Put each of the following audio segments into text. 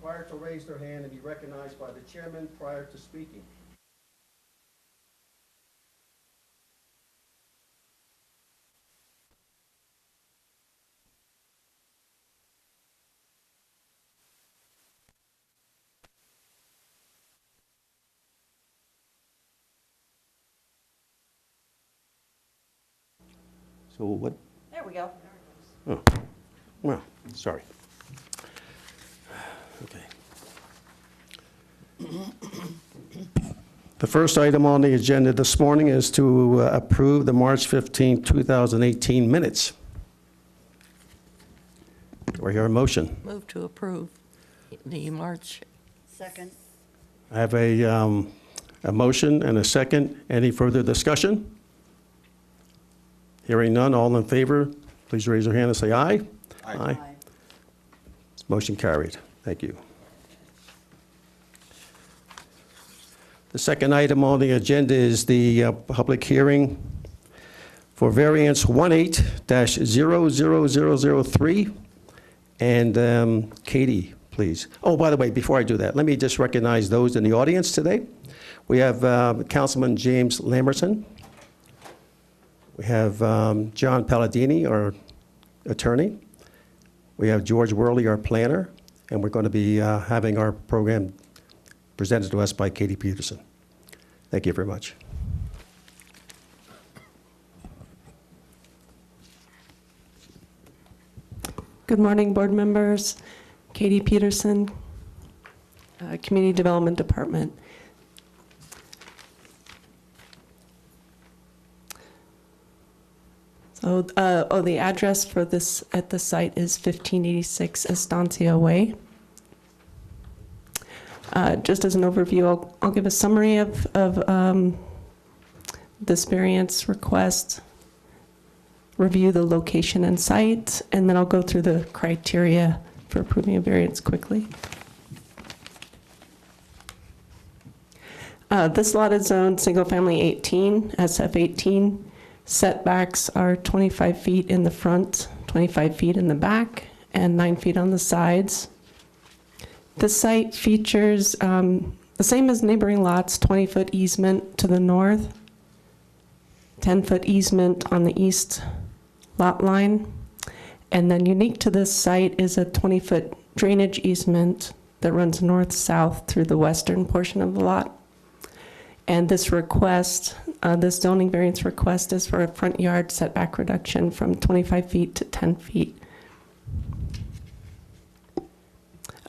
required to raise their hand and be recognized by the chairman prior to speaking. So what? There we go. Oh, well, sorry. Okay. The first item on the agenda this morning is to approve the March 15, 2018 minutes. Do I hear a motion? Move to approve the March. Second. I have a motion and a second. Any further discussion? Hearing none, all in favor, please raise your hand and say aye. Aye. Motion carried. Thank you. The second item on the agenda is the public hearing for variance 18-00003. And Katie, please. Oh, by the way, before I do that, let me just recognize those in the audience today. We have Councilman James Lamberson. We have John Palladini, our attorney. We have George Worley, our planner. And we're going to be having our program presented to us by Katie Peterson. Thank you very much. Good morning, board members. Katie Peterson, Community Development Department. So, the address for this at the site is 1586 Estancia Way. Just as an overview, I'll give a summary of this variance request, review the location and site, and then I'll go through the criteria for approving a variance quickly. This lot is zoned single family 18, SF 18. Setbacks are 25 feet in the front, 25 feet in the back, and 9 feet on the sides. The site features the same as neighboring lots, 20-foot easement to the north, 10-foot easement on the east lot line, and then unique to this site is a 20-foot drainage easement that runs north-south through the western portion of the lot. And this request, this zoning variance request is for a front yard setback reduction from 25 feet to 10 feet.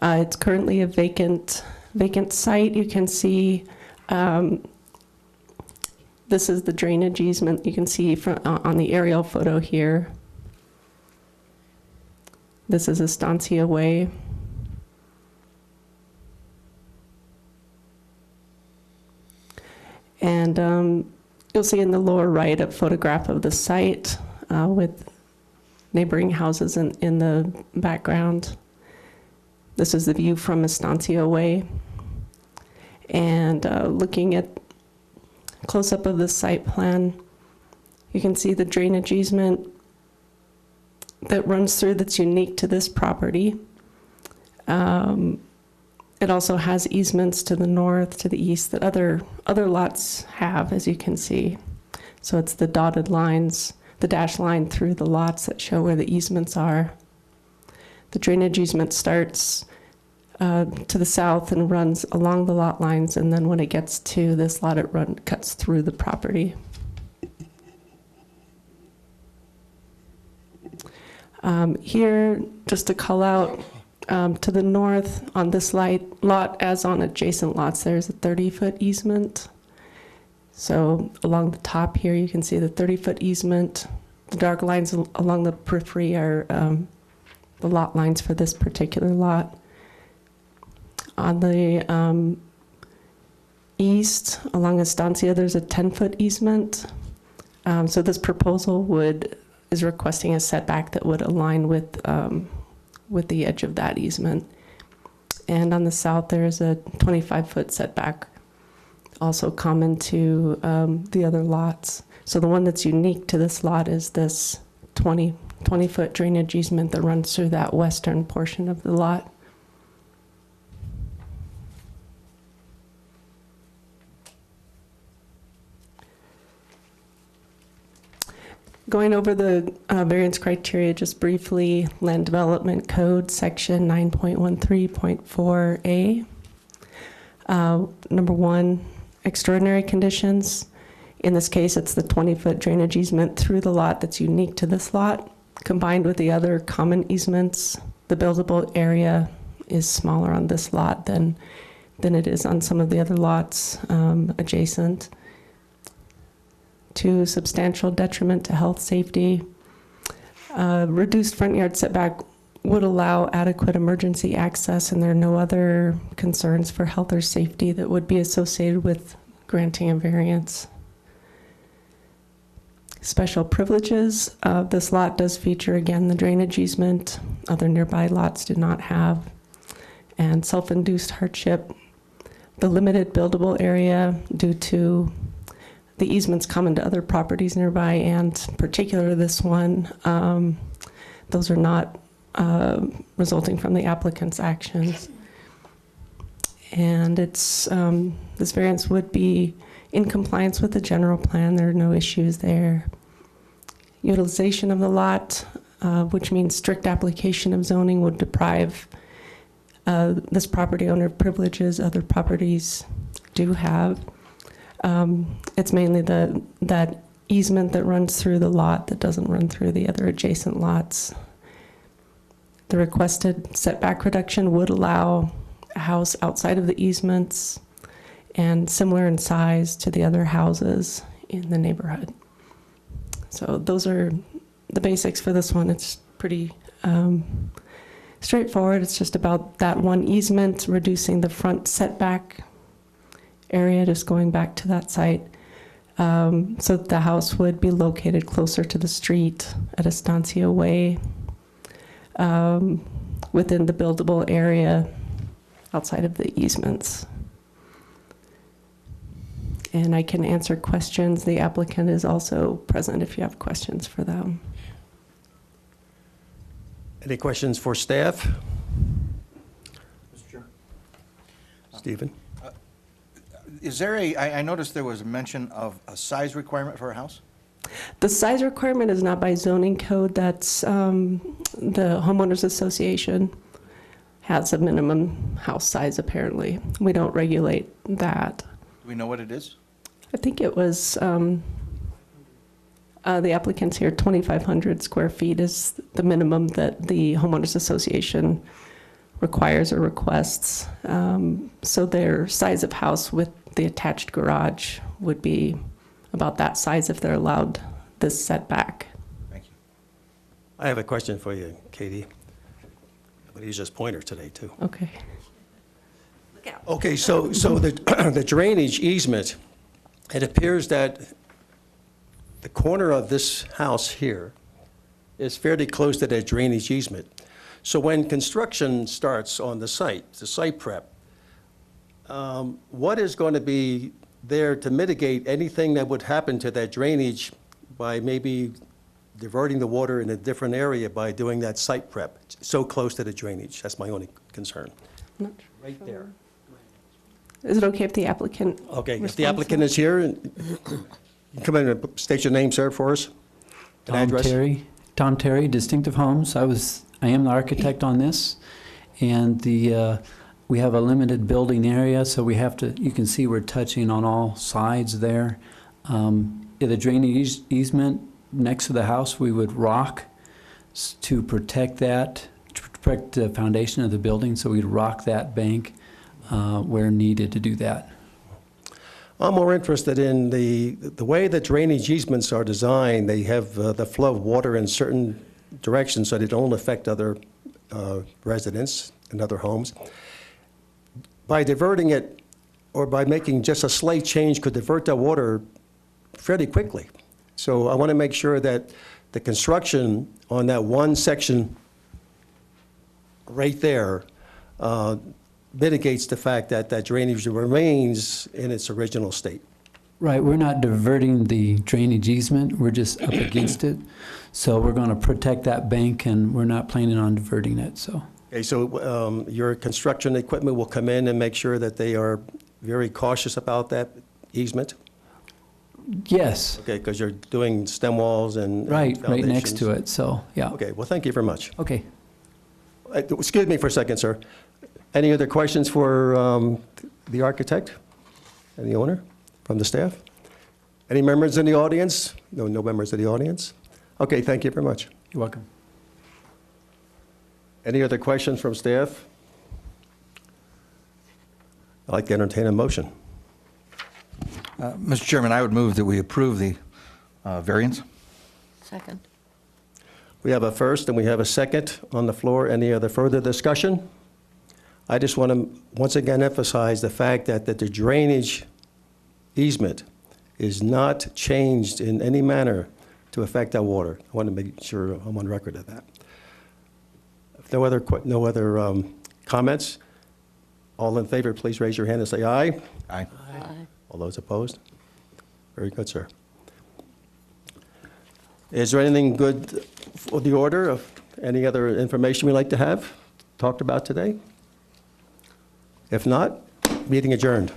It's currently a vacant site. You can see this is the drainage easement. You can see from, on the aerial photo here. This is Estancia Way. And you'll see in the lower right a photograph of the site with neighboring houses in the background. This is the view from Estancia Way. And looking at close-up of the site plan, you can see the drainage easement that runs through that's unique to this property. It also has easements to the north, to the east that other lots have, as you can see. So it's the dotted lines, the dashed line through the lots that show where the easements are. The drainage easement starts to the south and runs along the lot lines, and then when it gets to this lot, it cuts through the property. Here, just to call out, to the north on this lot, as on adjacent lots, there's a 30-foot easement. So along the top here, you can see the 30-foot easement. The dark lines along the periphery are the lot lines for this particular lot. On the east, along Estancia, there's a 10-foot easement. So this proposal is requesting a setback that would align with the edge of that easement. And on the south, there is a 25-foot setback, also common to the other lots. So the one that's unique to this lot is this 20-foot drainage easement that runs through that western portion of the lot. Going over the variance criteria just briefly, Land Development Code, Section 9.13.4A. Number one, extraordinary conditions. In this case, it's the 20-foot drainage easement through the lot that's unique to this lot. Combined with the other common easements, the buildable area is smaller on this lot than it is on some of the other lots adjacent. Two, substantial detriment to health, safety. Reduced front yard setback would allow adequate emergency access, and there are no other concerns for health or safety that would be associated with granting a variance. Special privileges. This lot does feature, again, the drainage easement. Other nearby lots do not have. And self-induced hardship. The limited buildable area due to the easements common to other properties nearby, and particularly this one, those are not resulting from the applicant's actions. And it's this variance would be in compliance with the general plan. There are no issues there. Utilization of the lot, which means strict application of zoning, would deprive this property owner of privileges other properties do have. It's mainly that easement that runs through the lot that doesn't run through the other adjacent lots. The requested setback reduction would allow a house outside of the easements and similar in size to the other houses in the neighborhood. So those are the basics for this one. It's pretty straightforward. It's just about that one easement, reducing the front setback area, just going back to that site. So that the house would be located closer to the street at Estancia Way, within the buildable area outside of the easements. And I can answer questions. The applicant is also present if you have questions for them. Any questions for staff? Mr. Chair. Stephen? Is there I noticed there was a mention of a size requirement for a house? The size requirement is not by zoning code. That's the homeowners association has a minimum house size, apparently. We don't regulate that. Do we know what it is? I think it was, the applicants here, 2,500 square feet is the minimum that the homeowners association requires or requests. So their size of house with the attached garage would be about that size if they're allowed this setback. Thank you. I have a question for you, Katie. But he's just pointer today, too. Okay. Look out. Okay, so the drainage easement, it appears that the corner of this house here is fairly close to that drainage easement. So when construction starts on the site prep, what is going to be there to mitigate anything that would happen to that drainage by maybe diverting the water in a different area by doing that site prep so close to the drainage? That's my only concern. Not Right there. Is it okay if the applicant Okay, if the responds applicant now? is here, you come in and state your name, sir, for us. An address. Tom Terry, Distinctive Homes. I am the architect on this, and we have a limited building area, so we have to. You can see we're touching on all sides there. The drainage easement next to the house, we would rock to protect that, to protect the foundation of the building. So we'd rock that bank where needed to do that. I'm more interested in the way the drainage easements are designed. They have the flow of water in certain directions so they don't affect other residents and other homes. By diverting it, or by making just a slight change, could divert that water fairly quickly. So I want to make sure that the construction on that one section right there mitigates the fact that that drainage remains in its original state. Right, we're not diverting the drainage easement, we're just up against it. So we're going to protect that bank, and we're not planning on diverting it, so. Okay, so your construction equipment will come in and make sure that they are very cautious about that easement? Yes, Okay, because you're doing stem walls and right next foundations. to it, so, yeah. Okay, well, thank you very much. Okay. Excuse me for a second, sir. Any other questions for the architect and the owner from the staff? Any members in the audience? No members of the audience? Okay, thank you very much. You're welcome. Any other questions from staff? I'd like to entertain a motion. Mr. Chairman, I would move that we approve the variance. Second. We have a first and we have a second on the floor. Any other further discussion? I just want to once again emphasize the fact that the drainage easement is not changed in any manner to affect our water. I want to make sure I'm on record of that. If no other comments, all in favor, please raise your hand and say aye. Aye. Aye. All those opposed? Very good, sir. Is there anything good for the order of any other information we'd like to have talked about today? If not, meeting adjourned.